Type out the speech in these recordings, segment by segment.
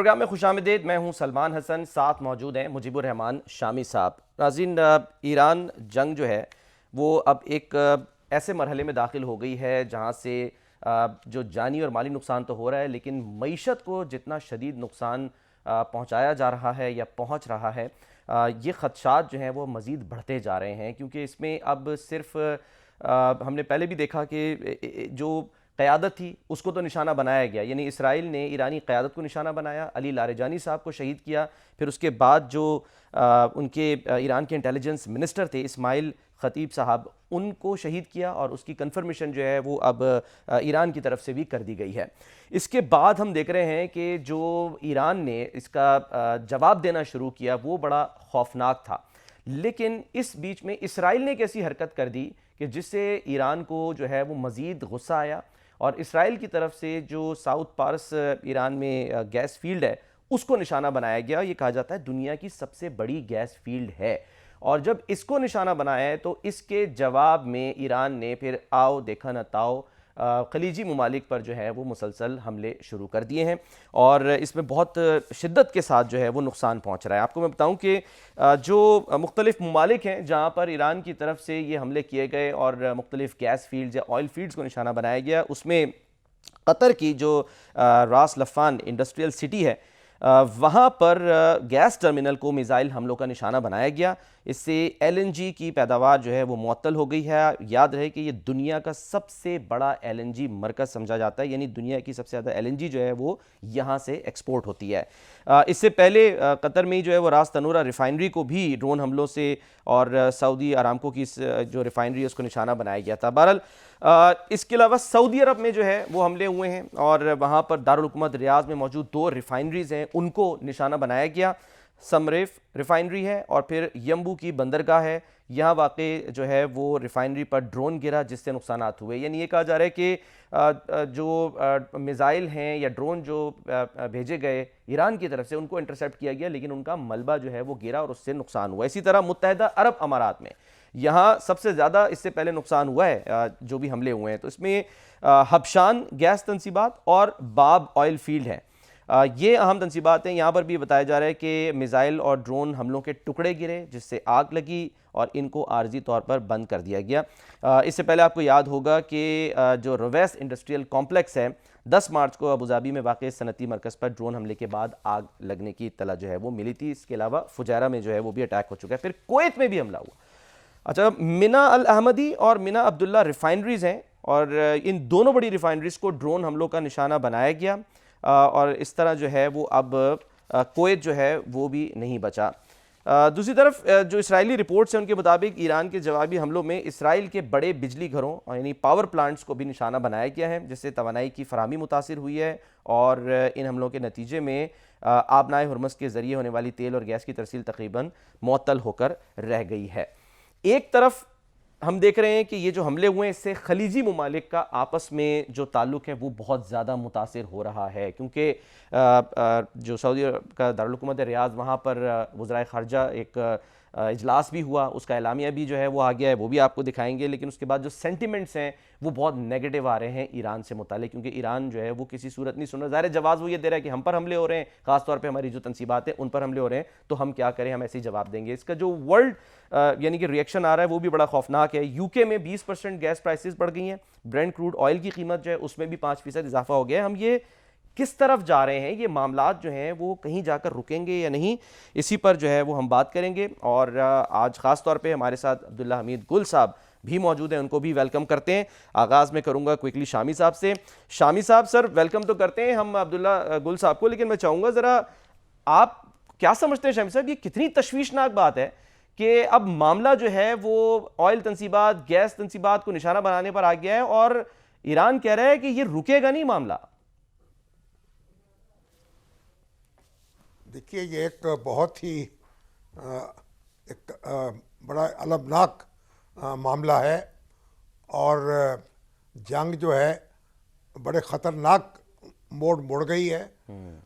Programme میں خوش آمدید. میں ہوں سلمان حسن, ساتھ موجود ہیں مجیب الرحمان شامی صاحب. ناظرین, ایران جنگ جو ہے وہ اب ایک ایسے مرحلے میں داخل ہو گئی ہے جہاں سے جو جانی اور مالی نقصان تو ہو رہا ہے, لیکن معیشت کو جتنا شدید نقصان پہنچایا جا رہا ہے یا پہنچ رہا ہے, یہ خدشات جو ہیں وہ مزید بڑھتے جا رہے ہیں. کیونکہ اس میں اب صرف ہم نے پہلے بھی دیکھا کہ جو قیادت تھی اس کو تو نشانہ بنایا گیا, یعنی اسرائیل نے ایرانی قیادت کو نشانہ بنایا, علی لاریجانی صاحب کو شہید کیا. پھر اس کے بعد جو ان کے ایران کے انٹیلیجنس منسٹر تھے اسماعیل خطیب صاحب, ان کو شہید کیا, اور اس کی کنفرمیشن جو ہے وہ اب ایران کی طرف سے بھی کر دی گئی ہے. اس کے بعد ہم دیکھ رہے ہیں کہ جو ایران نے اس کا جواب دینا شروع کیا وہ بڑا خوفناک تھا. لیکن اس بیچ میں اسرائیل نے ایک ایسی حرکت کر دی کہ جس سے ایران کو جو ہے وہ مزید غصہ آیا, اور اسرائیل کی طرف سے جو ساؤتھ پارس ایران میں گیس فیلڈ ہے اس کو نشانہ بنایا گیا. یہ کہا جاتا ہے دنیا کی سب سے بڑی گیس فیلڈ ہے, اور جب اس کو نشانہ بنایا ہے تو اس کے جواب میں ایران نے پھر آؤ دیکھا نہ تاؤ خلیجی ممالک پر جو ہے وہ مسلسل حملے شروع کر دیے ہیں, اور اس میں بہت شدت کے ساتھ جو ہے وہ نقصان پہنچ رہا ہے. آپ کو میں بتاؤں کہ جو مختلف ممالک ہیں جہاں پر ایران کی طرف سے یہ حملے کیے گئے اور مختلف گیس فیلڈز یا آئل فیلڈز کو نشانہ بنایا گیا, اس میں قطر کی جو راس لفان انڈسٹریل سٹی ہے وہاں پر گیس ٹرمینل کو میزائل حملوں کا نشانہ بنایا گیا. اس سے ایل این جی کی پیداوار جو ہے وہ معطل ہو گئی ہے. یاد رہے کہ یہ دنیا کا سب سے بڑا ایل این جی مرکز سمجھا جاتا ہے, یعنی دنیا کی سب سے زیادہ ایل این جی جو ہے وہ یہاں سے ایکسپورٹ ہوتی ہے. اس سے پہلے قطر میں جو ہے وہ راس تنورہ ریفائنری کو بھی ڈرون حملوں سے اور سعودی ارامکو کی جو ریفائنری ہے اس کو نشانہ بنایا گیا تھا. بہرحال اس کے علاوہ سعودی عرب میں جو ہے وہ حملے ہوئے ہیں, اور وہاں پر دارالحکومت ریاض میں موجود 2 ریفائنریز ہیں ان کو نشانہ بنایا گیا. سمریف ریفائنری ہے اور پھر یمبو کی بندرگاہ ہے, یہاں واقع جو ہے وہ ریفائنری پر ڈرون گرا جس سے نقصانات ہوئے. یعنی یہ کہا جا رہا ہے کہ جو میزائل ہیں یا ڈرون جو بھیجے گئے ایران کی طرف سے ان کو انٹرسیپٹ کیا گیا, لیکن ان کا ملبہ جو ہے وہ گرا اور اس سے نقصان ہوا. اسی طرح متحدہ عرب امارات میں یہاں سب سے زیادہ اس سے پہلے نقصان ہوا ہے جو بھی حملے ہوئے ہیں, تو اس میں حبشان گیس تنصیبات اور باب آئل فیلڈ ہے. یہ اہم تنصیبات ہیں. یہاں پر بھی بتایا جا رہا ہے کہ میزائل اور ڈرون حملوں کے ٹکڑے گرے جس سے آگ لگی اور ان کو عارضی طور پر بند کر دیا گیا. اس سے پہلے آپ کو یاد ہوگا کہ جو رویس انڈسٹریل کمپلیکس ہے 10 مارچ کو ابوظہبی میں واقع صنعتی مرکز پر ڈرون حملے کے بعد آگ لگنے کی اطلاع جو ہے وہ ملی تھی. اس کے علاوہ فجیرہ میں جو ہے وہ بھی اٹیک ہو چکا ہے. پھر کویت میں بھی حملہ ہوا. اچھا, مینا الاحمدی اور مینا عبداللہ ریفائنریز ہیں, اور ان دونوں بڑی ریفائنریز کو ڈرون حملوں کا نشانہ بنایا گیا, اور اس طرح جو ہے وہ اب کویت جو ہے وہ بھی نہیں بچا. دوسری طرف جو اسرائیلی رپورٹس ہیں ان کے مطابق ایران کے جوابی حملوں میں اسرائیل کے بڑے بجلی گھروں یعنی پاور پلانٹس کو بھی نشانہ بنایا گیا ہے, جس سے توانائی کی فراہمی متاثر ہوئی ہے, اور ان حملوں کے نتیجے میں آبنائے ہرمز کے ذریعے ہونے والی تیل اور گیس کی ترسیل تقریباً معطل ہو کر رہ گئی ہے. ایک طرف ہم دیکھ رہے ہیں کہ یہ جو حملے ہوئے ہیں اس سے خلیجی ممالک کا آپس میں جو تعلق ہے وہ بہت زیادہ متاثر ہو رہا ہے, کیونکہ جو سعودی کا دارالحکومت ریاض وہاں پر وزرائے خارجہ ایک اجلاس بھی ہوا, اس کا اعلامیہ بھی جو ہے وہ آ گیا ہے, وہ بھی آپ کو دکھائیں گے. لیکن اس کے بعد جو سینٹیمنٹس ہیں وہ بہت نیگیٹو آ رہے ہیں ایران سے متعلق, کیونکہ ایران جو ہے وہ کسی صورت نہیں سن رہا. ظاہر جواز وہ یہ دے رہا ہے کہ ہم پر حملے ہو رہے ہیں, خاص طور پہ ہماری جو تنصیبات ہیں ان پر حملے ہو رہے ہیں, تو ہم کیا کریں, ہم ایسے ہی جواب دیں گے. اس کا جو ورلڈ یعنی کہ ریئیکشن آ رہا ہے وہ بھی بڑا خوفناک ہے. یو کے میں 20% گیس پرائسز بڑھ گئی ہیں, برینٹ کروڈ آئل کی قیمت جو ہے اس میں بھی 5% اضافہ ہو گیا ہے. ہم یہ کس طرف جا رہے ہیں, یہ معاملات جو ہیں وہ کہیں جا کر رکیں گے یا نہیں, اسی پر جو ہے وہ ہم بات کریں گے. اور آج خاص طور پہ ہمارے ساتھ عبداللہ حمید گل صاحب بھی موجود ہیں, ان کو بھی ویلکم کرتے ہیں. آغاز میں کروں گا کوئکلی شامی صاحب سے. شامی صاحب سر ویلکم تو کرتے ہیں ہم عبداللہ گل صاحب کو, لیکن میں چاہوں گا ذرا آپ کیا سمجھتے ہیں شامی صاحب, یہ کتنی تشویشناک بات ہے کہ اب معاملہ جو ہے وہ آئل تنصیبات گیس تنصیبات کو نشانہ بنانے پر آ گیا ہے, اور ایران کہہ رہا ہے کہ یہ رکے گا نہیں معاملہ. دیکھیے یہ ایک بہت ہی ایک بڑا المناک معاملہ ہے, اور جنگ جو ہے بڑے خطرناک موڑ گئی ہے,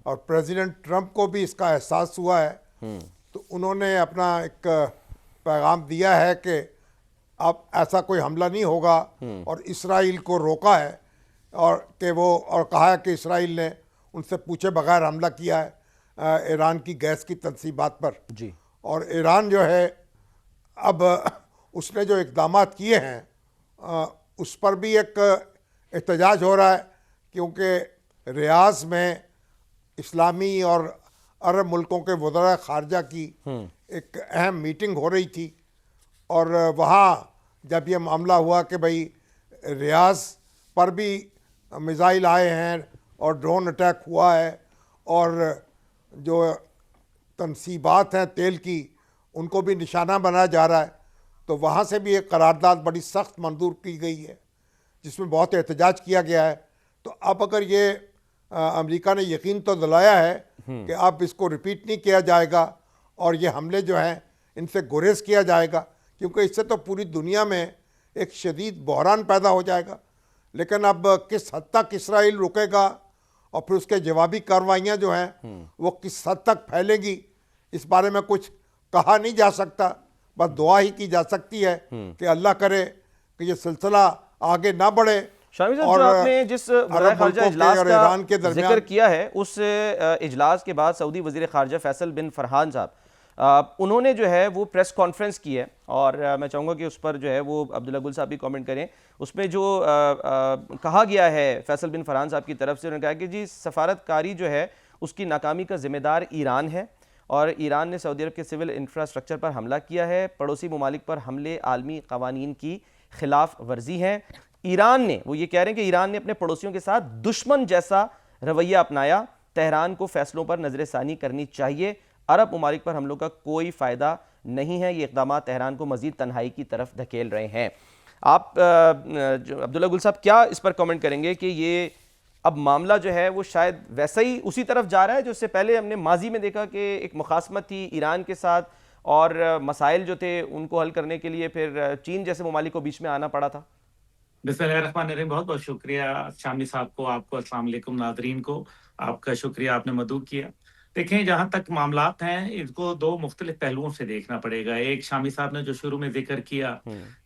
اور پریزیڈنٹ ٹرمپ کو بھی اس کا احساس ہوا ہے, تو انہوں نے اپنا ایک پیغام دیا ہے کہ اب ایسا کوئی حملہ نہیں ہوگا, اور اسرائیل کو روکا ہے, اور کہ وہ اور کہا ہے کہ اسرائیل نے ان سے پوچھے بغیر حملہ کیا ہے. ایران کی گیس کی تنصیبات پر. جی اور ایران جو ہے اب اس نے جو اقدامات کیے ہیں اس پر بھی ایک احتجاج ہو رہا ہے، کیونکہ ریاض میں اسلامی اور عرب ملکوں کے وزراء خارجہ کی ایک اہم میٹنگ ہو رہی تھی، اور وہاں جب یہ معاملہ ہوا کہ بھئی ریاض پر بھی میزائل آئے ہیں اور ڈرون اٹیک ہوا ہے، اور جو تنصیبات ہیں تیل کی ان کو بھی نشانہ بنایا جا رہا ہے، تو وہاں سے بھی ایک قرارداد بڑی سخت منظور کی گئی ہے جس میں بہت احتجاج کیا گیا ہے. تو اب اگر یہ امریکہ نے یقین تو دلایا ہے کہ اب اس کو ریپیٹ نہیں کیا جائے گا اور یہ حملے جو ہیں ان سے گریز کیا جائے گا، کیونکہ اس سے تو پوری دنیا میں ایک شدید بحران پیدا ہو جائے گا. لیکن اب کس حد تک اسرائیل رکے گا اور پھر اس کے جوابی کارروائیاں جو ہیں وہ کس حد تک پھیلیں گی، اس بارے میں کچھ کہا نہیں جا سکتا. بس دعا ہی کی جا سکتی ہے کہ اللہ کرے کہ یہ سلسلہ آگے نہ بڑھے. شامی صاحب، جو آپ نے جس وزیر خارجہ اجلاس کا ذکر کیا ہے، اس اجلاس کے بعد سعودی وزیر خارجہ فیصل بن فرحان صاحب انہوں نے جو ہے وہ پریس کانفرنس کی ہے، اور میں چاہوں گا کہ اس پر جو ہے وہ عبداللہ گل صاحب بھی کامنٹ کریں. اس میں جو کہا گیا ہے فیصل بن فرحان صاحب کی طرف سے، انہوں نے کہا کہ جی سفارتکاری جو ہے اس کی ناکامی کا ذمہ دار ایران ہے، اور ایران نے سعودی عرب کے سول انفراسٹرکچر پر حملہ کیا ہے. پڑوسی ممالک پر حملے عالمی قوانین کی خلاف ورزی ہیں. ایران نے، وہ یہ کہہ رہے ہیں کہ ایران نے اپنے پڑوسیوں کے ساتھ دشمن جیسا رویہ اپنایا. تہران کو فیصلوں پر نظر ثانی کرنی چاہیے. عرب ممالک پر حملوں کا کوئی فائدہ نہیں ہے. یہ اقدامات تہران کو مزید تنہائی کی طرف دھکیل رہے ہیں. آپ عبداللہ گل صاحب کیا اس پر کامنٹ کریں گے کہ یہ اب معاملہ جو ہے وہ شاید ویسا ہی اسی طرف جا رہا ہے جو اس سے پہلے ہم نے ماضی میں دیکھا کہ ایک مخاصمت تھی ایران کے ساتھ، اور مسائل جو تھے ان کو حل کرنے کے لیے پھر چین جیسے ممالک کو بیچ میں آنا پڑا تھا؟ بسم اللہ الرحمن الرحیم. بہت بہت شکریہ شامی صاحب کو، آپ کو، السلام علیکم ناظرین کو. آپ کا شکریہ، آپ نے مدعو کیا. دیکھیں، جہاں تک معاملات ہیں ان کو دو مختلف پہلوؤں سے دیکھنا پڑے گا. ایک شامی صاحب نے جو شروع میں ذکر کیا،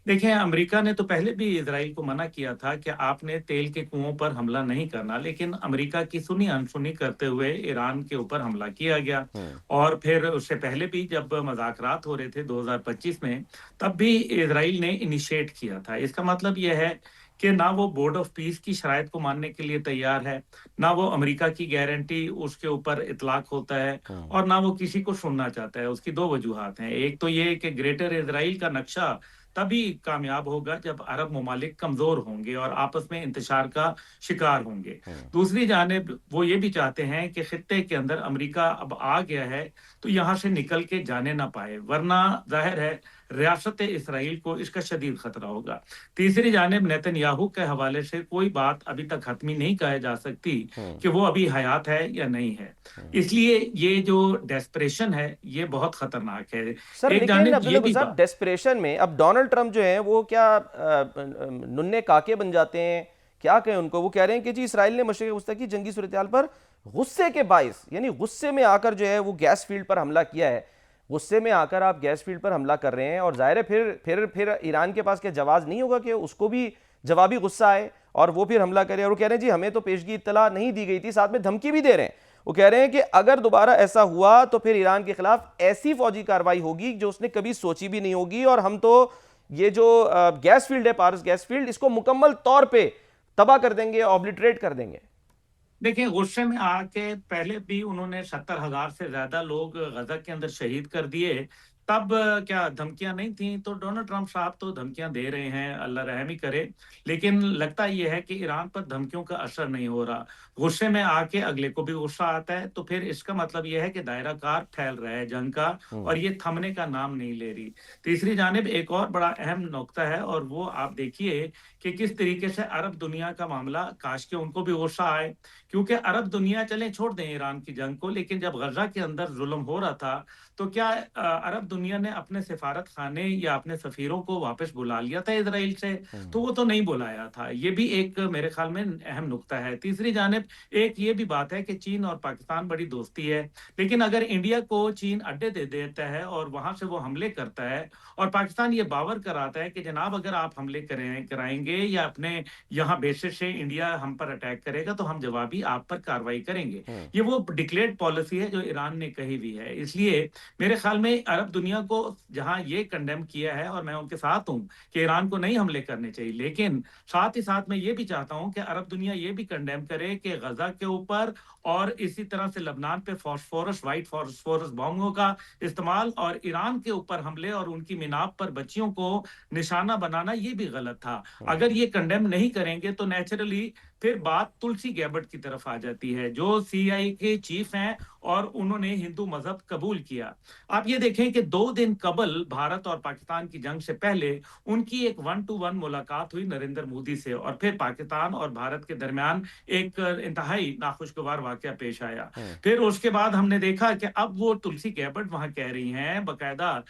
دیکھیں امریکہ نے تو پہلے بھی اسرائیل کو منع کیا تھا کہ آپ نے تیل کے کنووں پر حملہ نہیں کرنا، لیکن امریکہ کی سنی انسنی کرتے ہوئے ایران کے اوپر حملہ کیا گیا. اور پھر اس سے پہلے بھی جب مذاکرات ہو رہے تھے 2025 میں، تب بھی اسرائیل نے انیشیٹ کیا تھا. اس کا مطلب یہ ہے کہ نہ وہ بورڈ آف پیس کی شرائط کو ماننے کے لیے تیار ہے، نہ وہ امریکہ کی گارنٹی اس کے اوپر اطلاق ہوتا ہے، اور نہ وہ کسی کو سننا چاہتا ہے. اس کی دو وجوہات ہیں. ایک تو یہ کہ گریٹر اسرائیل کا نقشہ تبھی کامیاب ہوگا جب عرب ممالک کمزور ہوں گے اور آپس میں انتشار کا شکار ہوں گے. دوسری جانب وہ یہ بھی چاہتے ہیں کہ خطے کے اندر امریکہ اب آ گیا ہے تو یہاں سے نکل کے جانے نہ پائے، ورنہ ظاہر ہے ریاست اسرائیل کو اس کا شدید خطرہ ہوگا. تیسری جانب نیتن یاہو کے حوالے سے کوئی بات ابھی تک حتمی نہیں کہا جا سکتی کہ وہ ابھی حیات ہے یا نہیں ہے. اس لیے یہ جو ڈیسپریشن ہے یہ بہت خطرناک ہے. سر لیکن عبداللہ گل صاحب، ڈیسپریشن میں اب ڈونلڈ ٹرمپ جو ہیں وہ کیا ننے کاکے بن جاتے ہیں؟ کیا کہیں ان کو؟ وہ کہہ رہے ہیں کہ جی اسرائیل نے مشرق وسطی کی جنگی صورتحال پر غصے کے باعث، یعنی غصے میں آ کر جو ہے وہ گیس فیلڈ پر حملہ کیا ہے. غصے میں آ کر آپ گیس فیلڈ پر حملہ کر رہے ہیں، اور ظاہر ہے پھر ایران کے پاس کیا جواز نہیں ہوگا کہ اس کو بھی جوابی غصہ آئے اور وہ پھر حملہ کرے. اور وہ کہہ رہے ہیں جی ہمیں تو پیشگی اطلاع نہیں دی گئی تھی، ساتھ میں دھمکی بھی دے رہے ہیں. وہ کہہ رہے ہیں کہ اگر دوبارہ ایسا ہوا تو پھر ایران کے خلاف ایسی فوجی کارروائی ہوگی جو اس نے کبھی سوچی بھی نہیں ہوگی، اور ہم تو یہ جو گیس فیلڈ ہے، پارس گیس فیلڈ، اس کو مکمل طور پہ تباہ کر دیں گے، اوبلیٹریٹ کر دیں گے. دیکھیں، غصے میں آ کے پہلے بھی انہوں نے 70,000 سے زیادہ لوگ غزہ کے اندر شہید کر دیے، تب کیا دھمکیاں نہیں تھیں؟ تو ڈونلڈ ٹرمپ صاحب تو دھمکیاں دے رہے ہیں، اللہ رحم ہی کرے، لیکن لگتا یہ ہے کہ ایران پر دھمکیوں کا اثر نہیں ہو رہا. غصے میں آ کے اگلے کو بھی غصہ آتا ہے، تو پھر اس کا مطلب یہ ہے کہ دائرہ کار پھیل رہا ہے جنگ کا، اور یہ تھمنے کا نام نہیں لے رہی. تیسری جانب ایک اور بڑا اہم نقطہ ہے، اور وہ آپ دیکھیے کہ کس طریقے سے عرب دنیا کا معاملہ، کاش کہ ان کو بھی غصہ آئے، کیونکہ عرب دنیا چلیں چھوڑ دیں ایران کی جنگ کو، لیکن جب غزہ کے اندر ظلم ہو رہا تھا تو کیا عرب دنیا نے اپنے سفارت خانے یا اپنے سفیروں کو واپس بلا لیا تھا اسرائیل سے؟ تو وہ تو نہیں بلایا تھا. یہ بھی ایک میرے خیال میں اہم نقطہ ہے. تیسری جانب ایک یہ بھی بات ہے کہ چین اور پاکستان بڑی دوستی ہے، لیکن اگر انڈیا کو چین اڈے دے دیتا ہے اور وہاں سے وہ حملے کرتا ہے اور پاکستان یہ باور کراتا ہے کہ جناب اگر آپ حملے کرائیں گے یا اپنے یہاں بیسس سے انڈیا ہم پر اٹیک کرے گا تو ہم جوابی آپ پر کاروائی کریں گے. یہ وہ ڈکلیئرڈ پالیسی ہے جو ایران نے کہی ہوئی ہے. اس لیے میرے خیال میں عرب دنیا کو جہاں یہ کنڈیم کیا ہے اور میں ان کے ساتھ ہوں کہ ایران کو نہیں حملے کرنے چاہیے، لیکن ساتھ ہی ساتھ میں یہ بھی چاہتا ہوں کہ عرب دنیا یہ بھی کنڈیم کرے کہ غزہ کے اوپر اور اسی طرح سے لبنان پہ وائٹ فاسفورس باموں کا استعمال اور ایران کے اوپر حملے اور ان کی میناب پر بچیوں کو نشانہ بنانا یہ بھی غلط تھا. اگر یہ کنڈیم نہیں کریں گے تو نیچرلی پھر بات تلسی گیبٹ کی طرف آ جاتی ہے جو سی آئی کے چیف ہیں اور انہوں نے ہندو مذہب قبول کیا. آپ یہ دیکھیں کہ 2 دن قبل بھارت اور پاکستان کی جنگ سے پہلے ان کی ایک 1-to-1 ملاقات ہوئی نریندر مودی سے، اور پھر پاکستان اور بھارت کے درمیان ایک انتہائی ناخوشگوار واقعہ پیش آیا. پھر اس کے بعد ہم نے دیکھا کہ اب وہ تلسی گیبٹ وہاں کہہ رہی ہیں باقاعدہ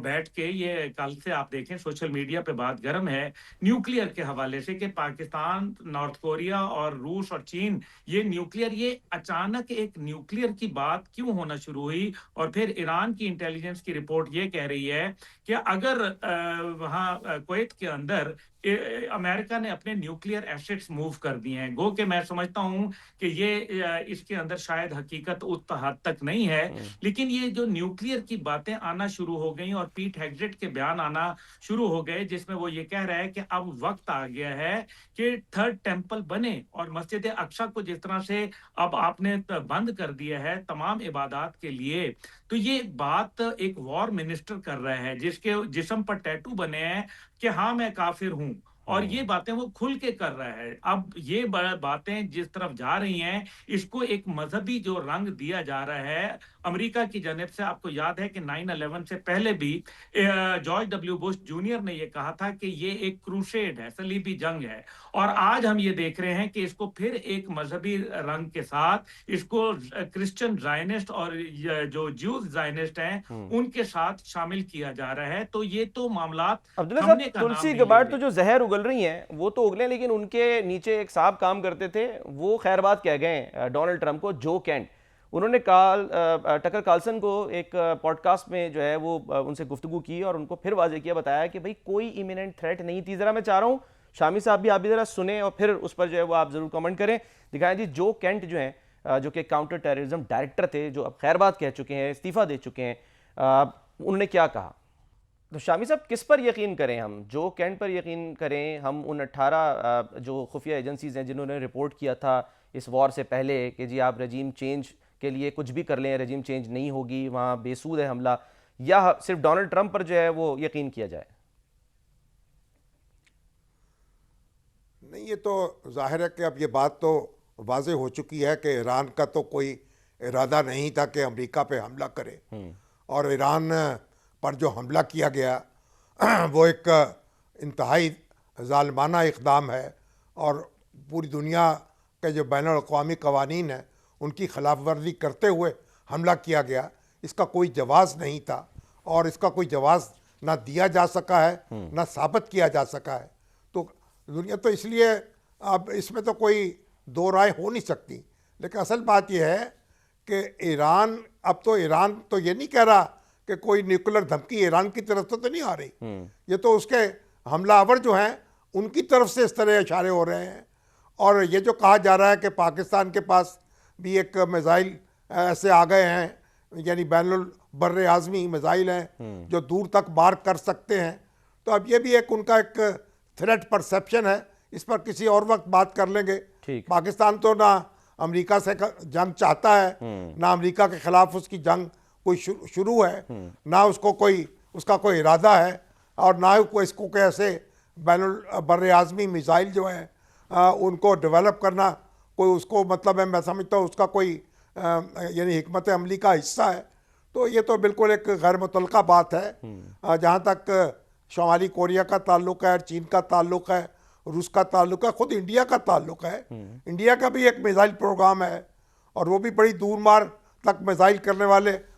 بیٹھ کے، یہ کل سے آپ دیکھیں سوشل میڈیا پہ بات گرم ہے نیوکلیئر کے حوالے سے کہ پاکستان، نارتھ کوریا اور روس اور چین یہ نیوکلیئر، یہ اچانک ایک نیوکلیئر کی بات کیوں ہونا شروع ہوئی. اور پھر ایران کی انٹیلیجنس کی رپورٹ یہ کہہ رہی ہے کہ اگر وہاں کویت کے اندر امریکہ نے اپنے نیوکلیئر ایسٹس موو کر دیے ہیں، گو کہ میں سمجھتا ہوں کہ یہ اس کے اندر شاید حقیقت اس حد تک نہیں ہے، لیکن یہ جو نیوکلیئر کی باتیں آنا شروع ہو گئیں اور پیٹ ہیگزٹ کے بیان آنا شروع ہو گئے جس میں وہ یہ کہہ رہا ہے کہ اب وقت آ گیا ہے کہ تھرڈ ٹیمپل بنے، اور مسجد اقصی کو جس طرح سے اب آپ نے بند کر دیا ہے تمام عبادات کے لیے، تو یہ بات ایک وار منسٹر کر رہا ہے جس کے جسم پر ٹیٹو بنے ہیں کہ ہاں میں کافر ہوں، اور یہ باتیں وہ کھل کے کر رہا ہے. اب یہ باتیں جس طرف جا رہی ہیں اس کو ایک مذہبی جو رنگ دیا جا رہا ہے امریکہ کی جانب سے. آپ کو یاد ہے کہ 9/11 سے پہلے بھی جارج ڈبلیو بش جونیئر نے یہ کہا تھا کہ یہ ایک کروسیڈ ہے، صلیبی جنگ ہے، اور آج ہم یہ دیکھ رہے ہیں کہ اس کو پھر ایک مذہبی رنگ کے ساتھ اس کو کرسچن زائنسٹ اور جو جیوز زائنسٹ ہیں ان کے ساتھ شامل کیا جا رہا ہے. تو یہ تو معاملات عبداللہ صاحب، تلسی گیبٹ تو جو زہر اگل رہی ہیں وہ تو اگلیں، لیکن ان کے نیچے ایک صاحب کام کرتے تھے وہ خیر بات کہہ گئے ڈونلڈ ٹرمپ کو، جو کینٹ. انہوں نے ٹکر کارلسن کو ایک پوڈ کاسٹ میں جو ہے وہ ان سے گفتگو کی اور ان کو پھر واضح کیا، بتایا کہ بھئی کوئی ایمیننٹ تھریٹ نہیں تھی. ذرا میں چاہ رہا ہوں شامی صاحب بھی آپ بھی ذرا سنیں اور پھر اس پر جو ہے وہ آپ ضرور کمنٹ کریں. دکھائیں جی جو کینٹ جو ہیں جو کہ کاؤنٹر ٹیررزم ڈائریکٹر تھے، جو اب خیر بات کہہ چکے ہیں، استعفیٰ دے چکے ہیں، انہوں نے کیا کہا. تو شامی صاحب کس پر یقین کریں ہم؟ جو کینٹ پر یقین کریں ہم ان 18 جو خفیہ ایجنسیز ہیں جنہوں نے رپورٹ کیا تھا اس وار سے پہلے کہ جی آپ رجیم چینج کے لیے کچھ بھی کر لیں رجیم چینج نہیں ہوگی، وہاں بے سود ہے حملہ، یا صرف ڈونلڈ ٹرمپ پر جو ہے وہ یقین کیا جائے؟ نہیں، یہ تو ظاہر ہے کہ اب یہ بات تو واضح ہو چکی ہے کہ ایران کا تو کوئی ارادہ نہیں تھا کہ امریکہ پہ حملہ کرے، اور ایران پر جو حملہ کیا گیا وہ ایک انتہائی ظالمانہ اقدام ہے، اور پوری دنیا کے جو بین الاقوامی قوانین ہیں ان کی خلاف ورزی کرتے ہوئے حملہ کیا گیا. اس کا کوئی جواز نہیں تھا، اور اس کا کوئی جواز نہ دیا جا سکا ہے نہ ثابت کیا جا سکا ہے. تو دنیا تو اس لیے اب اس میں تو کوئی دو رائے ہو نہیں سکتی. لیکن اصل بات یہ ہے کہ ایران تو یہ نہیں کہہ رہا کہ کوئی نیوکلر دھمکی ایران کی طرف سے تو نہیں آ رہی، یہ تو اس کے حملہ آور جو ہیں ان کی طرف سے اس طرح اشارے ہو رہے ہیں. اور یہ جو کہا جا رہا ہے کہ پاکستان کے پاس بھی ایک میزائل ایسے آ گئے ہیں، یعنی بین البر اعظمی میزائل ہیں جو دور تک مار کر سکتے ہیں، تو اب یہ بھی ایک ان کا ایک تھریٹ پرسیپشن ہے. اس پر کسی اور وقت بات کر لیں گے. پاکستان تو نہ امریکہ سے جنگ چاہتا ہے، نہ امریکہ کے خلاف اس کی جنگ کوئی شروع ہے، نہ اس کا کوئی ارادہ ہے، اور نہ اس کو ایسے بین البر اعظمی میزائل جو ہیں ان کو ڈیولپ کرنا کوئی اس کو مطلب ہے، میں سمجھتا ہوں اس کا کوئی یعنی حکمت عملی کا حصہ ہے. تو یہ تو بالکل ایک غیر متعلقہ بات ہے. جہاں تک شمالی کوریا کا تعلق ہے، چین کا تعلق ہے، روس کا تعلق ہے، خود انڈیا کا تعلق ہے. انڈیا کا بھی ایک میزائل پروگرام ہے، اور وہ بھی بڑی دور مار تک میزائل کرنے والے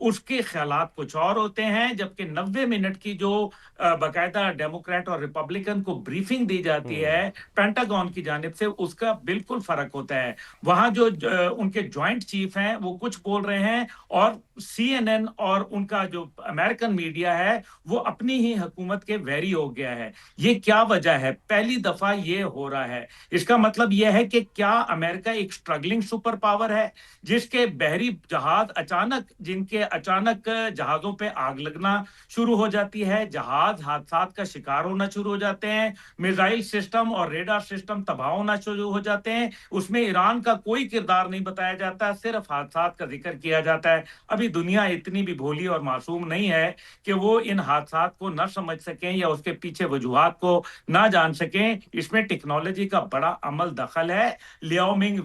اس کے خیالات کچھ اور ہوتے ہیں، جبکہ 90 منٹ کی جو باقاعدہ ڈیموکریٹ اور ریپبلکن کو بریفنگ دی جاتی ہے پینٹاگون کی جانب سے، اس کا بالکل فرق ہوتا ہے۔ وہاں جو ان کے جوائنٹ چیف ہیں وہ کچھ بول رہے ہیں، اور سی این این اور ان کا جو امریکن میڈیا ہے وہ اپنی ہی حکومت کے ویری ہو گیا ہے۔ یہ کیا وجہ ہے؟ پہلی دفعہ یہ ہو رہا ہے۔ اس کا مطلب یہ ہے کہ کیا امریکہ ایک سٹرگلنگ سپر پاور ہے جس کے بحری جہاز جن کے اچانک جہازوں پہ آگ لگنا شروع ہو جاتی ہے، جہاز حادثات کا شکار ہونا شروع ہو جاتے ہیں، میزائل سسٹم اور ریڈار سسٹم تباہ ہونا شروع ہو جاتے ہیں۔ اس میں ایران کا کوئی کردار نہیں بتایا جاتا، صرف حادثات کا ذکر کیا جاتا ہے۔ ابھی دنیا اتنی بھی بھولی اور معصوم نہیں ہے کہ وہ ان حادثات کو نہ سمجھ سکیں یا اس کے پیچھے وجوہات کو نہ جان سکیں۔ اس میں ٹیکنالوجی کا بڑا عمل دخل ہے۔ لیاؤمنگ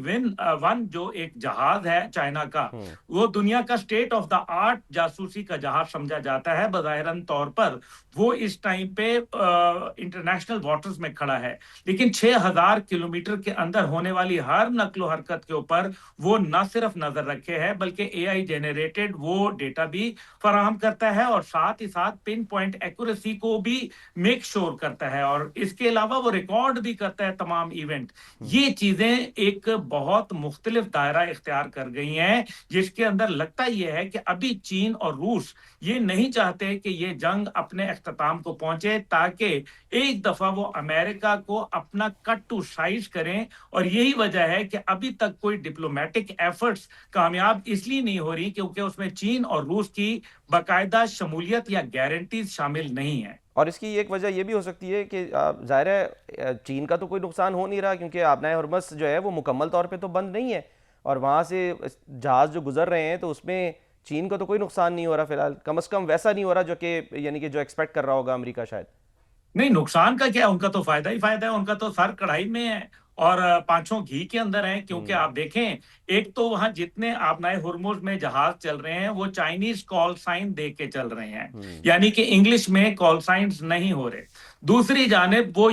ون جو ایک جہاز ہے چائنا کا، وہ دنیا کا اسٹیٹ آف دا آرٹ جاسوسی کا جہاز سمجھا جاتا ہے بظاہراً طور پر، وہ اس ٹائم پہ انٹرنیشنل واٹرز میں کھڑا ہے، لیکن 6000 کلومیٹر کے اندر ہونے والی ہر نقل و حرکت کے اوپر وہ نہ صرف نظر رکھے ہے بلکہ اے آئی جنریٹڈ وہ ڈیٹا بھی فراہم کرتا ہے، اور ساتھ ہی ساتھ پن پوائنٹ ایکوریسی کو بھی میک شور کرتا ہے، اور اس کے علاوہ وہ ریکارڈ بھی کرتا ہے تمام ایونٹ۔ یہ چیزیں ایک بہت مختلف دائرہ اختیار کر گئی ہیں، جس کے اندر لگتا یہ ہے کہ ابھی چین اور روس یہ نہیں چاہتے کہ یہ جنگ اپنے اختتام کو پہنچے، تاکہ ایک دفعہ وہ امریکہ کو اپنا کٹ ٹو سائز کریں، اور یہی وجہ ہے کہ ابھی تک کوئی ڈپلومیٹک ایفرٹس کامیاب اس لیے نہیں ہو رہی کیونکہ اس میں چین اور روس کی باقاعدہ شمولیت یا گارنٹیز شامل نہیں ہیں۔ اور اس کی ایک وجہ یہ بھی ہو سکتی ہے کہ ظاہر ہے چین کا تو کوئی نقصان ہو نہیں رہا، کیونکہ آبنائے ہرمز جو ہے وہ مکمل طور پہ تو بند نہیں ہے، اور وہاں سے جہاز جو گزر رہے ہیں تو اس میں چین کو تو کوئی نقصان نہیں ہو رہا فی الحال، کم از کم ویسا نہیں ہو رہا جو کہ یعنی کہ جو ایکسپیکٹ کر رہا ہوگا امریکہ شاید۔ نہیں، نقصان کا کیا، ان کا تو فائدہ ہی فائدہ ہے، ان کا تو سر کڑھائی میں ہے اور پانچوں گھی کے اندر ہیں، کیونکہ آپ دیکھیں ایک تو وہاں جتنے آبنائے ہرمز میں جہاز چل رہے ہیں وہ چائنیز کال سائن دے کے چل رہے ہیں، یعنی کہ انگلش میں کال سائنز نہیں ہو رہے۔ دوسری جانب وہ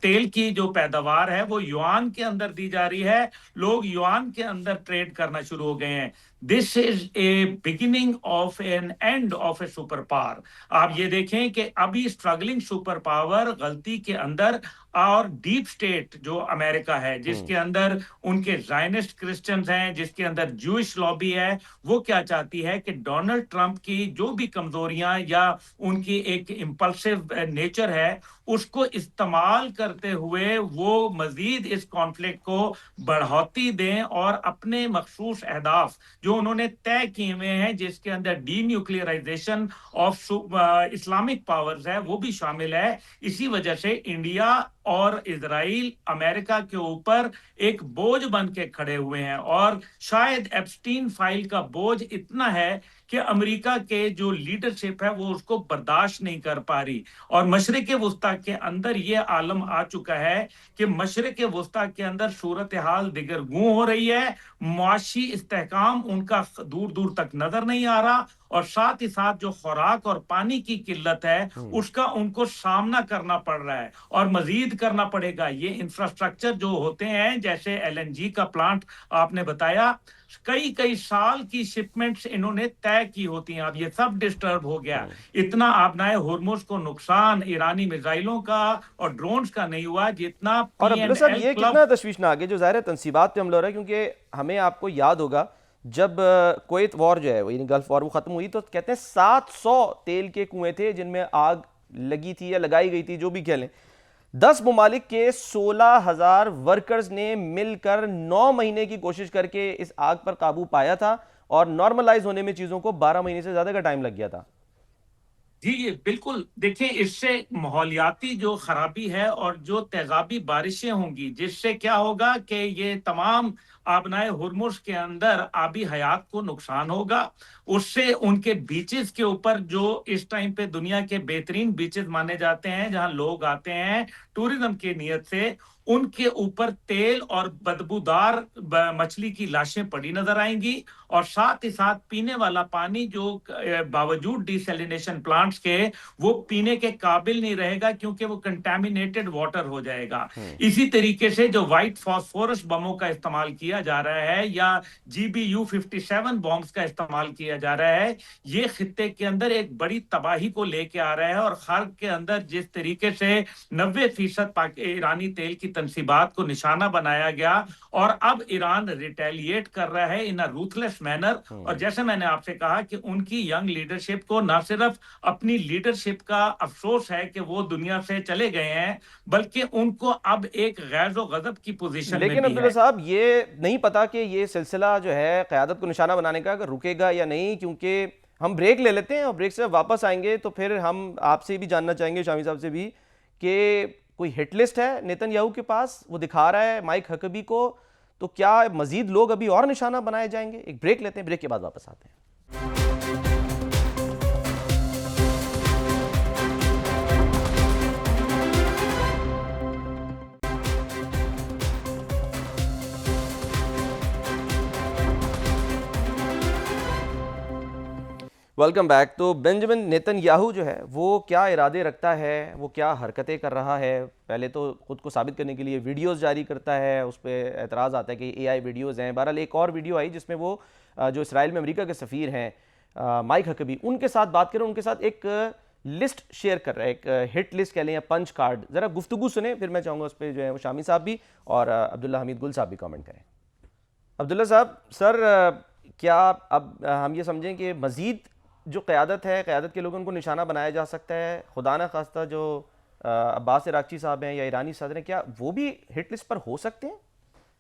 تیل کی جو پیداوار ہے وہ یوان کے اندر دی جا رہی ہے، لوگ یوان کے اندر ٹریڈ کرنا شروع ہو گئے ہیں۔ This is a beginning of an end of a super power. آپ یہ دیکھیں کہ ابھی اسٹرگلنگ سپر پاور غلطی کے اندر، اور ڈیپ سٹیٹ جو امریکہ ہے جس کے اندر ان کے زائنسٹ کرسچنز ہیں، جس کے اندر جوئش لابی ہے، وہ کیا چاہتی ہے کہ ڈونلڈ ٹرمپ کی جو بھی کمزوریاں یا ان کی ایک امپلسو نیچر ہے اس کو استعمال کرتے ہوئے وہ مزید اس کانفلکٹ کو بڑھوتی دیں، اور اپنے مخصوص اہداف جو انہوں نے طے کیے ہوئے ہیں، جس کے اندر ڈی نیوکلیئرائزیشن آف اسلامک پاورز ہے وہ بھی شامل ہے۔ اسی وجہ سے انڈیا اور اسرائیل امریکہ کے اوپر ایک بوجھ بن کے کھڑے ہوئے ہیں، اور شاید ایپسٹین فائل کا بوجھ اتنا ہے کہ امریکہ کے جو لیڈرشپ ہے وہ اس کو برداشت نہیں کر پا رہی، اور مشرق وسطیٰ کے اندر یہ عالم آ چکا ہے کہ مشرق وسطیٰ کے اندر صورتحال دگرگوں ہو رہی ہے، معاشی استحکام ان کا دور دور تک نظر نہیں آ رہا، اور ساتھ ہی ساتھ جو خوراک اور پانی کی قلت ہے اس کا ان کو سامنا کرنا پڑ رہا ہے، اور مزید کرنا پڑے گا۔ یہ انفراسٹرکچر جو ہوتے ہیں جیسے ایل این جی کا پلانٹ آپ نے بتایا، کئی سال کی شپمنٹس انہوں نے طے کی ہوتی ہیں، اب یہ سب ڈسٹرب ہو گیا۔ اتنا آبنائے ہرمز کو نقصان ایرانی میزائلوں کا اور ڈرونز کا نہیں ہوا جتنا اور پی این عبداللہ صاحب ایل یہ کلب۔ کتنا تشویشناک ہے جو ظاہر ہے تنصیبات پہ حملہ ہو رہا ہے، کیونکہ ہمیں آپ کو یاد ہوگا جب کویت وار جو ہے یعنی گلف وار وہ ختم ہوئی تو کہتے ہیں 700 تیل کے کنویں تھے جن میں آگ لگی تھی یا لگائی گئی تھی، جو بھی کہہ لیں۔ 10 ممالک کے 16,000 ورکرز نے مل کر 9 مہینے کی کوشش کر کے اس آگ پر قابو پایا تھا، اور نارملائز ہونے میں چیزوں کو 12 مہینے سے زیادہ کا ٹائم لگ گیا تھا۔ جی بالکل، دیکھیں اس سے ماحولیاتی جو خرابی ہے اور جو تیزابی بارشیں ہوں گی، جس سے کیا ہوگا کہ یہ تمام آبنائے ہرمز کے اندر آبی حیات کو نقصان ہوگا، اس سے ان کے بیچز کے اوپر جو اس ٹائم پہ دنیا کے بہترین بیچز مانے جاتے ہیں جہاں لوگ آتے ہیں ٹوریزم کی نیت سے، ان کے اوپر تیل اور بدبودار مچھلی کی لاشیں پڑی نظر آئیں گی، اور ساتھ ہی ساتھ پینے والا پانی جو باوجود ڈیسیلینیشن پلانٹس کے وہ پینے کے قابل نہیں رہے گا، کیونکہ وہ کنٹامینیٹڈ واٹر ہو جائے گا۔ اسی طریقے سے جو وائٹ فاسفورس بموں کا استعمال کیا جا رہا ہے یا GBU-57 بمز کا استعمال کیا جا رہا ہے، یہ خطے کے اندر ایک بڑی تباہی کو لے کے آ رہا ہے، اور خلق کے اندر جس طریقے سے 90% ایرانی تیل کی تنصیبات کو نشانہ بنایا گیا، اور اب ایران ریٹیلیٹ کر رہا ہے ان روتھلیس مینر۔ اور جیسے میں نے آپ سے کہا کہ ان کی ینگ لیڈرشپ کو نہ صرف اپنی لیڈرشپ کا افسوس ہے کہ وہ دنیا سے چلے گئے ہیں، بلکہ ان کو اب ایک غیظ و غضب کی پوزیشن میں لیکن بھی عبداللہ ہے۔ صاحب یہ نہیں پتا کہ یہ سلسلہ جو ہے قیادت کو نشانہ بنانے کا کہ رکے گا یا نہیں، کیونکہ ہم بریک لے لیتے ہیں اور بریک سے واپس آئیں گے تو پھر ہم آپ سے بھی جاننا چاہیں گے، شامی صاحب سے بھی، کہ کوئی ہٹ لسٹ ہے نیتن یاہو کے پاس، وہ دکھا رہا ہے مائک ہکبی کو، تو کیا مزید لوگ ابھی اور نشانہ بنائے جائیں گے؟ ایک بریک لیتے ہیں، بریک کے بعد واپس آتے ہیں۔ Welcome back. تو بنجمن نیتن یاہو جو ہے وہ کیا ارادے رکھتا ہے، وہ کیا حرکتیں کر رہا ہے؟ پہلے تو خود کو ثابت کرنے کے لیے ویڈیوز جاری کرتا ہے، اس پہ اعتراض آتا ہے کہ AI ویڈیوز ہیں۔ بہرحال ایک اور ویڈیو آئی جس میں وہ جو اسرائیل میں امریکہ کے سفیر ہیں مائک ہکبی، ان کے ساتھ بات کریں، ان کے ساتھ ایک لسٹ شیئر کر رہا ہے، ایک ہٹ لسٹ کہہ لیں یا پنچ کارڈ۔ ذرا گفتگو سنیں، پھر میں چاہوں گا اس پہ جو ہے وہ شامی صاحب بھی اور عبداللہ حمید گل صاحب بھی کامنٹ کریں۔ عبداللہ صاحب، سر کیا اب ہم یہ سمجھیں کہ مزید جو قیادت ہے، قیادت کے لوگوں کو نشانہ بنایا جا سکتا ہے؟ خدا نہ خواستہ جو عباس عراقچی صاحب ہیں یا ایرانی صدر ہیں، کیا وہ بھی ہٹ لسٹ پر ہو سکتے ہیں؟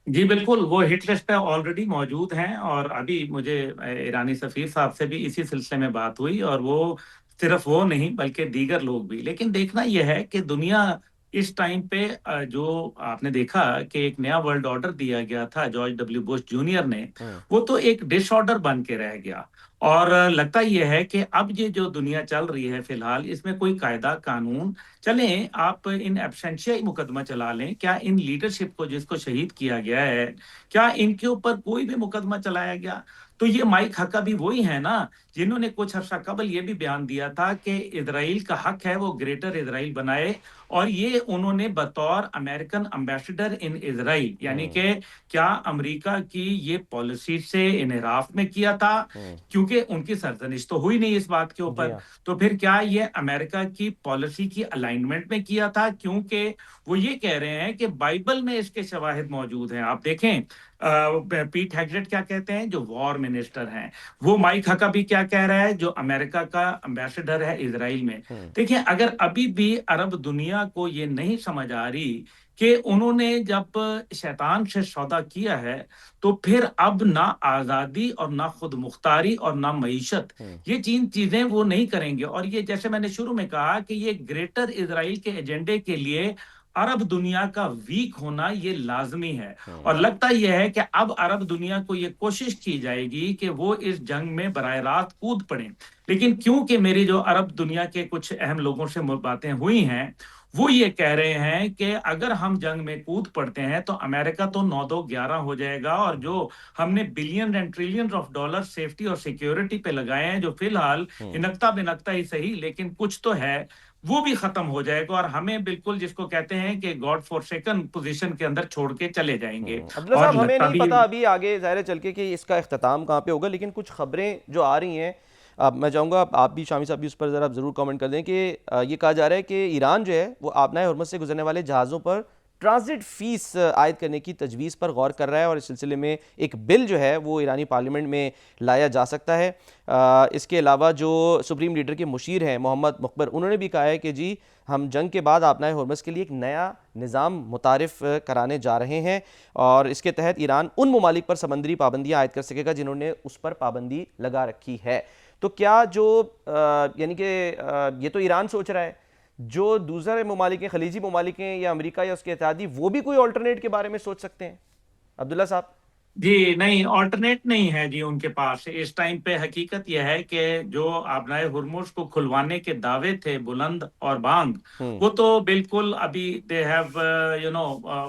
جی بالکل، وہ ہٹ لسٹ پہ آلریڈی موجود ہیں، اور ابھی مجھے ایرانی سفیر صاحب سے بھی اسی سلسلے میں بات ہوئی، اور وہ صرف وہ نہیں بلکہ دیگر لوگ بھی۔ لیکن دیکھنا یہ ہے کہ دنیا اس ٹائم پہ جو آپ نے دیکھا کہ ایک نیا ورلڈ آرڈر دیا گیا تھا جارج ڈبلیو بش جونیئر نے، وہ تو ایک ڈس آرڈر بن کے رہ گیا، اور لگتا یہ ہے کہ اب یہ جو دنیا چل رہی ہے فی الحال، اس میں کوئی قاعدہ قانون چلیں، آپ ان ایبسینشیا مقدمہ چلا لیں، کیا ان لیڈرشپ کو جس کو شہید کیا گیا ہے، کیا ان کے اوپر کوئی بھی مقدمہ چلایا گیا؟ تو یہ مائک ہکبی وہی ہے نا جنہوں نے کچھ عرصہ قبل یہ بھی بیان دیا تھا کہ اسرائیل کا حق ہے وہ گریٹر اسرائیل بنائے، اور یہ انہوں نے بطور امریکن امبیسڈر ان اسرائیل، یعنی کہ کیا امریکہ کی یہ پالیسی سے انحراف میں کیا تھا، کیونکہ ان کی سرزنش تو ہوئی نہیں اس بات کے اوپر، تو پھر کیا یہ امریکہ کی پالیسی کی الائنمنٹ میں کیا تھا؟ کیونکہ وہ یہ کہہ رہے ہیں کہ بائبل میں اس کے شواہد موجود ہیں۔ آپ دیکھیں پیٹ ہیگزٹ کیا کہتے ہیں جو وار منسٹر ہیں، وہ مائک ہکبی کیا کہہ رہا ہے جو امریکہ کا امبیسڈر ہے اسرائیل میں۔ دیکھیں، اگر ابھی بھی عرب دنیا کو یہ نہیں سمجھ آ رہی کہ انہوں نے جب شیطان سے سودا کیا ہے تو پھر اب نہ آزادی اور نہ خود مختاری اور نہ معیشت، یہ چیزیں وہ نہیں کریں گے، اور یہ جیسے میں نے شروع میں کہا کہ یہ گریٹر اسرائیل کے ایجنڈے کے لیے عرب دنیا کا ویک ہونا یہ لازمی ہے، اور لگتا یہ ہے کہ اب عرب دنیا کو یہ کوشش کی جائے گی کہ وہ اس جنگ میں براہ راست کود پڑیں۔ لیکن کیونکہ میری جو عرب دنیا کے کچھ اہم لوگوں سے باتیں ہوئی ہیں، وہ یہ کہہ رہے ہیں کہ اگر ہم جنگ میں کود پڑتے ہیں تو امریکہ تو 9-2-11 ہو جائے گا، اور جو ہم نے billion and trillion of dollar safety اور سیکیورٹی پہ لگائے ہیں، جو فی الحال انکتا بنکتا ہی صحیح لیکن کچھ تو ہے، وہ بھی ختم ہو جائے گا، اور ہمیں بالکل جس کو کہتے ہیں کہ گاڈ فور سیکن پوزیشن کے اندر چھوڑ کے چلے جائیں گے۔ عبداللہ اور صاحب، ہمیں لگتا نہیں بھی پتا ابھی آگے ظاہر چل کے کہ اس کا اختتام کہاں پہ ہوگا، لیکن کچھ خبریں جو آ رہی ہیں، اب میں چاہوں گا آپ بھی شامی صاحب بھی اس پر ذرا ضرور کامنٹ کر دیں کہ یہ کہا جا رہا ہے کہ ایران جو ہے وہ آبنائے ہرمز سے گزرنے والے جہازوں پر ٹرانزٹ فیس عائد کرنے کی تجویز پر غور کر رہا ہے، اور اس سلسلے میں ایک بل جو ہے وہ ایرانی پارلیمنٹ میں لایا جا سکتا ہے۔ اس کے علاوہ جو سپریم لیڈر کے مشیر ہیں محمد مخبر، انہوں نے بھی کہا ہے کہ جی ہم جنگ کے بعد آبنائے ہرمز کے لیے ایک نیا نظام متعارف کرانے جا رہے ہیں، اور اس کے تحت ایران ان ممالک پر سمندری پابندیاں عائد کر سکے گا جنہوں نے اس پر پابندی لگا رکھی ہے۔ تو کیا جو یعنی کہ یہ تو ایران سوچ رہا ہے، جو دوسرے ممالک ہیں، خلیجی ممالک ہیں یا امریکہ یا اس کے اتحادی، وہ بھی کوئی آلٹرنیٹ کے بارے میں سوچ سکتے ہیں؟ عبداللہ صاحب جی نہیں، آلٹرنیٹ نہیں ہے جی ان کے پاس اس ٹائم پہ. حقیقت یہ ہے کہ جو آبنائے ہرمز کو کھلوانے کے دعوے تھے بلند اور بانگ، ہوں وہ تو بالکل ابھی دے ہیو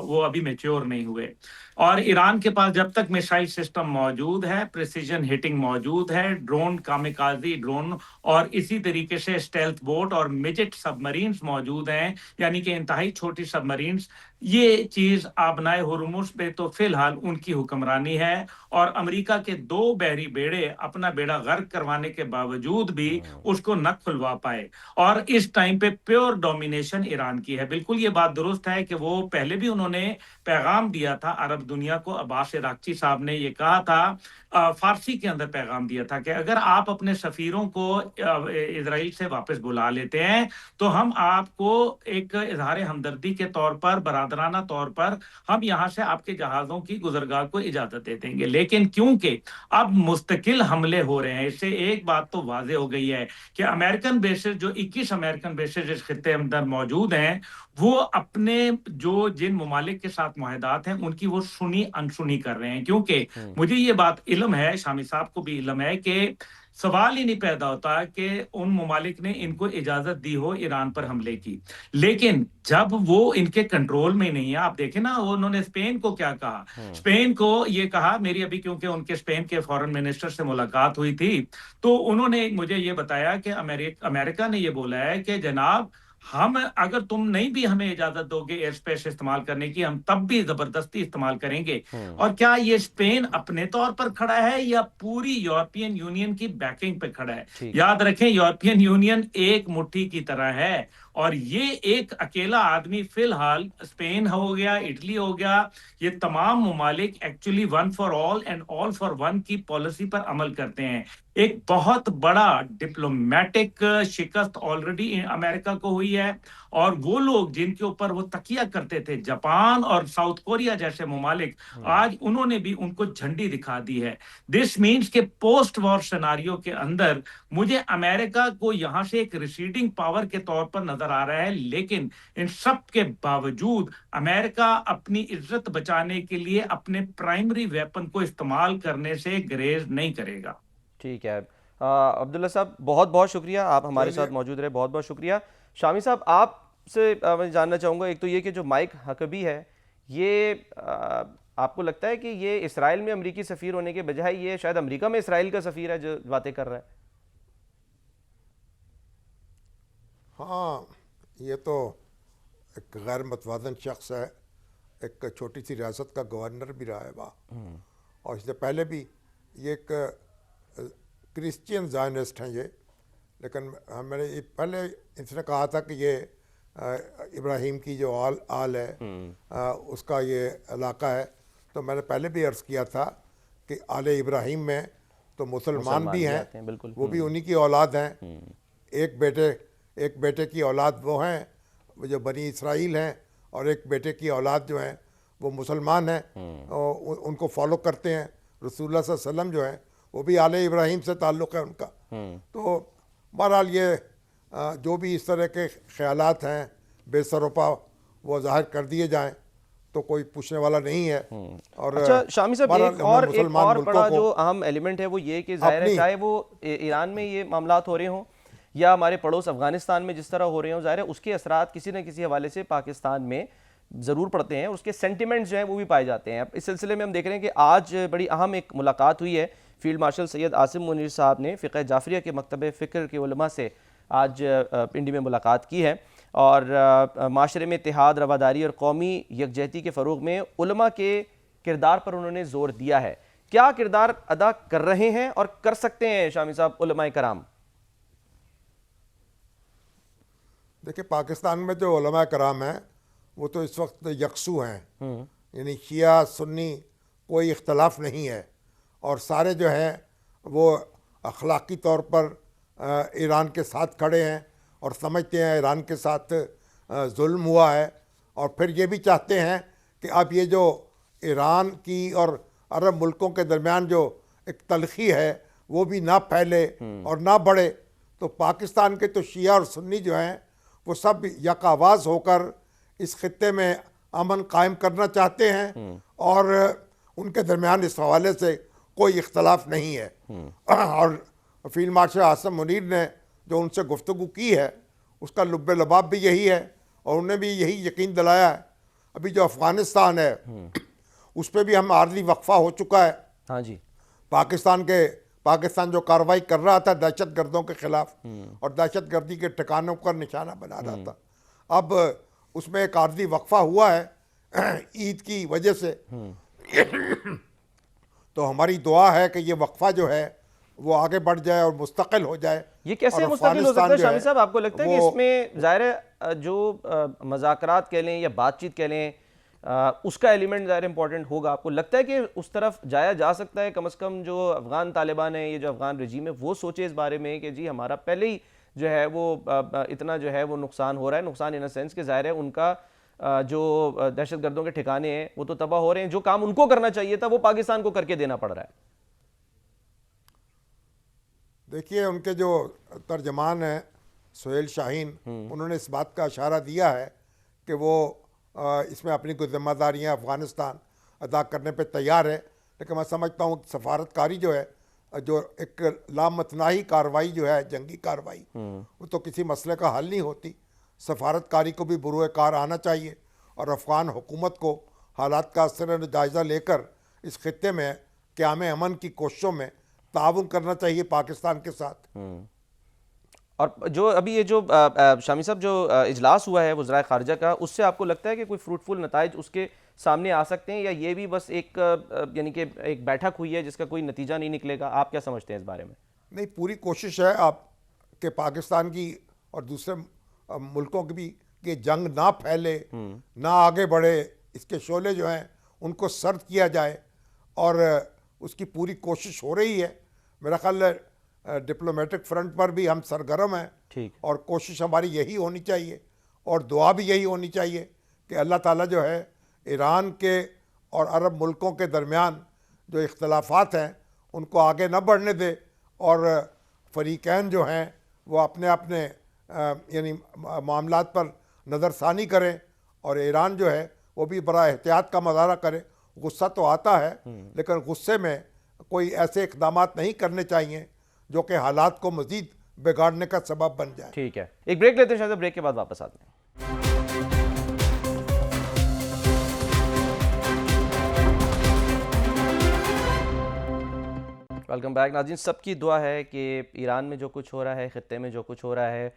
وہ ابھی میچور نہیں ہوئے. اور ایران کے پاس جب تک میسائل سسٹم موجود ہے، پریسیجن ہٹنگ موجود ہے، ڈرون کامیکازی ڈرون اور اسی طریقے سے اسٹیلتھ بوٹ اور مجٹ سب مرینز موجود ہیں، یعنی کہ انتہائی چھوٹی سب مرینز، یہ چیز آبنائے ہرمز پہ تو فی الحال ان کی حکمرانی ہے. اور امریکہ کے 2 بحری بیڑے اپنا بیڑا غرق کروانے کے باوجود بھی اس کو نہ کھلوا پائے. اور اس ٹائم پہ پیور ڈومینیشن ایران کی ہے. بالکل یہ بات درست ہے کہ وہ پہلے بھی انہوں نے پیغام دیا تھا عرب دنیا کو. عباس عراقچی صاحب نے یہ کہا تھا، فارسی کے اندر پیغام دیا تھا کہ اگر آپ اپنے سفیروں کو اسرائیل سے واپس بلا لیتے ہیں تو ہم آپ کو ایک اظہار ہمدردی کے طور پر، برادرانہ طور پر، ہم یہاں سے آپ کے جہازوں کی گزرگاہ کو اجازت دے دیں گے. لیکن کیونکہ اب مستقل حملے ہو رہے ہیں، اس سے ایک بات تو واضح ہو گئی ہے کہ امریکن بیسز، جو 21 امریکن بیسز اس خطے اندر موجود ہیں، وہ اپنے جو جن ممالک کے ساتھ معاہدات ہیں ان کی وہ سنی انسنی کر رہے ہیں. کیونکہ مجھے یہ بات علم ہے، شامی صاحب کو بھی علم ہے، کہ سوال ہی نہیں پیدا ہوتا کہ ان ممالک نے ان کو اجازت دی ہو ایران پر حملے کی. لیکن جب وہ ان کے کنٹرول میں نہیں ہے، آپ دیکھیں نا انہوں نے اسپین کو کیا کہا. اسپین کو یہ کہا، میری ابھی کیونکہ ان کے اسپین کے فورن منسٹر سے ملاقات ہوئی تھی، تو انہوں نے مجھے یہ بتایا کہ امریکہ نے یہ بولا ہے کہ جناب، ہم اگر تم نہیں بھی ہمیں اجازت دو گے ایئر اسپیس استعمال کرنے کی، ہم تب بھی زبردستی استعمال کریں گے. اور کیا یہ اسپین اپنے طور پر کھڑا ہے یا پوری یورپین یونین کی بیکنگ پہ کھڑا ہے؟ ٹھیک. یاد رکھیں یورپین یونین ایک مٹھی کی طرح ہے، اور یہ ایک اکیلا آدمی فی الحال، اسپین ہو گیا، اٹلی ہو گیا، یہ تمام ممالک actually one for all and all for one کی پالیسی پر عمل کرتے ہیں. ایک بہت بڑا ڈپلومیٹک شکست آلریڈی امریکہ کو ہوئی ہے. اور وہ لوگ جن کے اوپر وہ تکیہ کرتے تھے، جاپان اور ساؤتھ کوریا جیسے ممالک، آج انہوں نے بھی ان کو جھنڈی دکھا دی ہے. دس مینس کہ پوسٹ وار سیناریو کے اندر مجھے امریکہ کو یہاں سے ایک ریسیڈنگ پاور کے طور پر نظر آ رہا ہے. لیکن ان سب کے باوجود امریکہ اپنی عزت بچانے کے لیے اپنے پرائمری ویپن کو استعمال کرنے سے گریز نہیں کرے گا. ٹھیک ہے. عبداللہ صاحب بہت بہت شکریہ، آپ ہمارے ساتھ موجود رہے، بہت بہت شکریہ. شامی صاحب آپ سے میں جاننا چاہوں گا، ایک تو یہ کہ جو مائک حقبی ہے، یہ آپ کو لگتا ہے کہ یہ اسرائیل میں امریکی سفیر ہونے کے بجائے یہ شاید امریکہ میں اسرائیل کا سفیر ہے جو باتیں کر رہا ہے؟ ہاں، یہ تو ایک غیر متوازن شخص ہے، ایک چھوٹی سی ریاست کا گورنر بھی رہا ہے وہاں، اور اس سے پہلے بھی یہ ایک کرسچین زائنسٹ ہیں یہ. لیکن میں نے پہلے اس نے کہا تھا کہ یہ ابراہیم کی جو آل ہے اس کا یہ علاقہ ہے. تو میں نے پہلے بھی عرض کیا تھا کہ آل ابراہیم میں تو مسلمان بھی ہیں، وہ بھی انہی کی اولاد ہیں. ایک بیٹے کی اولاد وہ ہیں جو بنی اسرائیل ہیں، اور ایک بیٹے کی اولاد جو ہیں وہ مسلمان ہیں، ان کو فالو کرتے ہیں. رسول اللہ صلی اللہ علیہ وسلم جو ہیں وہ بھی آل ابراہیم سے تعلق ہے ان کا. تو بہرحال یہ جو بھی اس طرح کے خیالات ہیں بے سروپا، وہ ظاہر کر دیے جائیں تو کوئی پوچھنے والا نہیں ہے. اور اچھا شامی صاحب، ایک اور بڑا جو اہم ایلیمنٹ ہے وہ یہ کہ ظاہر ہے چاہے وہ ایران میں یہ معاملات ہو رہے ہوں یا ہمارے پڑوس افغانستان میں جس طرح ہو رہے ہوں، ظاہر ہے اس کے اثرات کسی نہ کسی حوالے سے پاکستان میں ضرور پڑتے ہیں، اس کے سینٹیمنٹس جو ہیں وہ بھی پائے جاتے ہیں. اس سلسلے میں ہم دیکھ رہے ہیں کہ آج بڑی اہم ایک ملاقات ہوئی ہے. فیلڈ مارشل سید عاصم منیر صاحب نے فقہ جعفریہ کے مکتب فکر کے علماء سے آج پنڈی میں ملاقات کی ہے، اور معاشرے میں اتحاد، رواداری اور قومی یکجہتی کے فروغ میں علماء کے کردار پر انہوں نے زور دیا ہے. کیا کردار ادا کر رہے ہیں اور کر سکتے ہیں شامی صاحب علماء کرام؟ دیکھیں، پاکستان میں جو علماء کرام ہیں وہ تو اس وقت یکسو ہیں، یعنی شیعہ سنی کوئی اختلاف نہیں ہے، اور سارے جو ہیں وہ اخلاقی طور پر ایران کے ساتھ کھڑے ہیں اور سمجھتے ہیں ایران کے ساتھ ظلم ہوا ہے، اور پھر یہ بھی چاہتے ہیں کہ اب یہ جو ایران کی اور عرب ملکوں کے درمیان جو ایک تلخی ہے وہ بھی نہ پھیلے اور نہ بڑھے. تو پاکستان کے تو شیعہ اور سنی جو ہیں وہ سب یک آواز ہو کر اس خطے میں امن قائم کرنا چاہتے ہیں، اور ان کے درمیان اس حوالے سے کوئی اختلاف نہیں ہے. اور فیلڈ مارشل عاصم منیر نے جو ان سے گفتگو کی ہے اس کا لب لباب بھی یہی ہے, اور انہیں بھی یہی یقین دلایا ہے. ابھی جو افغانستان ہے اس پہ بھی ہم عارضی وقفہ ہو چکا ہے. ہاں جی. پاکستان جو کارروائی کر رہا تھا دہشت گردوں کے خلاف اور دہشت گردی کے ٹھکانوں پر نشانہ بنا رہا تھا, اب اس میں ایک عارضی وقفہ ہوا ہے عید کی وجہ سے. تو ہماری دعا ہے کہ یہ وقفہ جو ہے وہ آگے بڑھ جائے اور مستقل ہو جائے. یہ کیسے اور مستقل ہو سکتا ہے افغانستان جو شامی صاحب؟ آپ کو لگتا ہے کہ وہ اس میں ظاہر ہے جو مذاکرات کہہ لیں یا بات چیت کہہ لیں اس کا ایلیمنٹ ظاہر امپورٹنٹ ہوگا؟ آپ کو لگتا ہے کہ اس طرف جایا جا سکتا ہے؟ کم از کم جو افغان طالبان ہیں, یہ جو افغان رجیم ہے, وہ سوچے اس بارے میں کہ جی ہمارا پہلے ہی جو ہے وہ اتنا جو ہے وہ نقصان ہو رہا ہے. نقصان ان سینس کہ ظاہر ہے ان کا جو دہشت گردوں کے ٹھکانے ہیں وہ تو تباہ ہو رہے ہیں, جو کام ان کو کرنا چاہیے تھا وہ پاکستان کو کر کے دینا پڑ رہا ہے. دیکھیے ان کے جو ترجمان ہیں سہیل شاہین, انہوں نے اس بات کا اشارہ دیا ہے کہ وہ اس میں اپنی کچھ ذمہ داریاں افغانستان ادا کرنے پہ تیار ہے. لیکن میں سمجھتا ہوں سفارت کاری جو ہے, جو ایک لامتناہی کارروائی جو ہے, جنگی کارروائی, وہ تو کسی مسئلے کا حل نہیں ہوتی. سفارت کاری کو بھی بروئے کار آنا چاہیے اور افغان حکومت کو حالات کا اثر جائزہ لے کر اس خطے میں قیام امن کی کوششوں میں تعاون کرنا چاہیے پاکستان کے ساتھ. اور جو ابھی یہ جو شامی صاحب جو اجلاس ہوا ہے وزرائے خارجہ کا, اس سے آپ کو لگتا ہے کہ کوئی فروٹفل نتائج اس کے سامنے آ سکتے ہیں, یا یہ بھی بس ایک یعنی کہ ایک بیٹھک ہوئی ہے جس کا کوئی نتیجہ نہیں نکلے گا؟ آپ کیا سمجھتے ہیں اس بارے میں؟ نہیں, پوری کوشش ہے آپ کہ پاکستان کی اور دوسرے ملکوں کی بھی کہ جنگ نہ پھیلے, نہ آگے بڑھے, اس کے شعلے جو ہیں ان کو سرد کیا جائے, اور اس کی پوری کوشش ہو رہی ہے. میرا خیال ہے ڈپلومیٹک فرنٹ پر بھی ہم سرگرم ہیں, ٹھیک, اور کوشش ہماری یہی ہونی چاہیے اور دعا بھی یہی ہونی چاہیے کہ اللہ تعالیٰ جو ہے ایران کے اور عرب ملکوں کے درمیان جو اختلافات ہیں ان کو آگے نہ بڑھنے دے, اور فریقین جو ہیں وہ اپنے اپنے یعنی معاملات پر نظر ثانی کریں, اور ایران جو ہے وہ بھی بڑا احتیاط کا مظاہرہ کرے. غصہ تو آتا ہے لیکن غصے میں کوئی ایسے اقدامات نہیں کرنے چاہیے جو کہ حالات کو مزید بگاڑنے کا سبب بن جائے. ٹھیک ہے, ایک بریک لیتے ہیں شاید, بریک کے بعد واپس آتے ہیں. ویلکم بیک ناظرین. سب کی دعا ہے کہ ایران میں جو کچھ ہو رہا ہے, خطے میں جو کچھ ہو رہا ہے,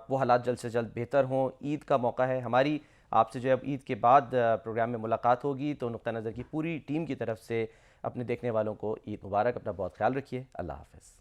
وہ حالات جلد سے جلد بہتر ہوں. عید کا موقع ہے, ہماری آپ سے جو اب عید کے بعد پروگرام میں ملاقات ہوگی, تو نقطہ نظر کی پوری ٹیم کی طرف سے اپنے دیکھنے والوں کو عید مبارک. اپنا بہت خیال رکھیے. اللہ حافظ.